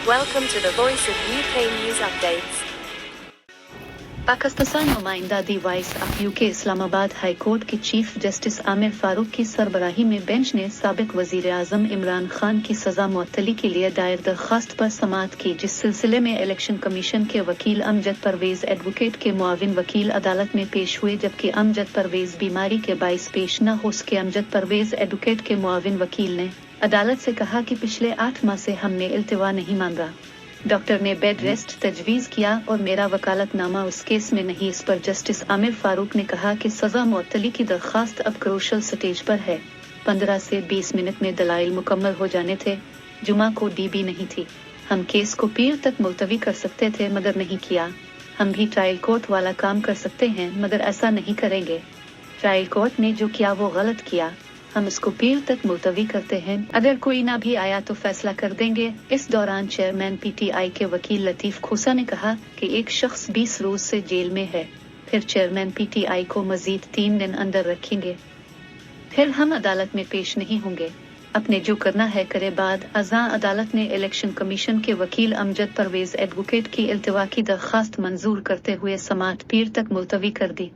Welcome to the Voice of UK News Updates. Pakistan नुमाइंदा दी voice of UK Islamabad high court के chief justice Aamir Farooq की सरबराही में बेंच ने साबिक वजीर आजम इमरान खान की सजा मुअत्तली के लिए दायर दरख्वास्त पर समाअत की, जिस सिलसिले में इलेक्शन कमीशन के वकील अमजद परवेज एडवोकेट के मुआविन वकील अदालत में पेश हुए, जबकि अमजद परवेज बीमारी के बाइस पेश न हो सके। अमजद परवेज एडवोकेट के मुआविन वकील ने अदालत से कहा कि पिछले 8 माह से हमने इल्तिवा नहीं मांगा। डॉक्टर ने बेड रेस्ट तजवीज़ किया और मेरा वकालतनामा उस केस में नहीं। इस पर जस्टिस आमिर फारूक ने कहा कि सज़ा मुअत्तली की दरख्वास्त अब क्रूशल स्टेज पर है। 15 से 20 मिनट में दलाइल मुकम्मल हो जाने थे। जुमा को डीबी नहीं थी। हम केस को पीर तक मुलतवी कर सकते थे मगर नहीं किया। हम भी ट्रायल कोर्ट वाला काम कर सकते हैं मगर ऐसा नहीं करेंगे। ट्रायल कोर्ट ने जो किया वो गलत किया। हम इसको पीर तक मुलतवी करते हैं। अगर कोई ना भी आया तो फैसला कर देंगे। इस दौरान चेयरमैन पीटीआई के वकील लतीफ खोसा ने कहा कि एक शख्स 20 रोज से जेल में है, फिर चेयरमैन पीटीआई को मजीद 3 दिन अंदर रखेंगे, फिर हम अदालत में पेश नहीं होंगे। अपने जो करना है करे। बाद अज़ां अदालत ने इलेक्शन कमीशन के वकील अमजद परवेज एडवोकेट की इल्तिवा की दरख्वास्त मंजूर करते हुए समाअत पीर तक मुलतवी कर दी।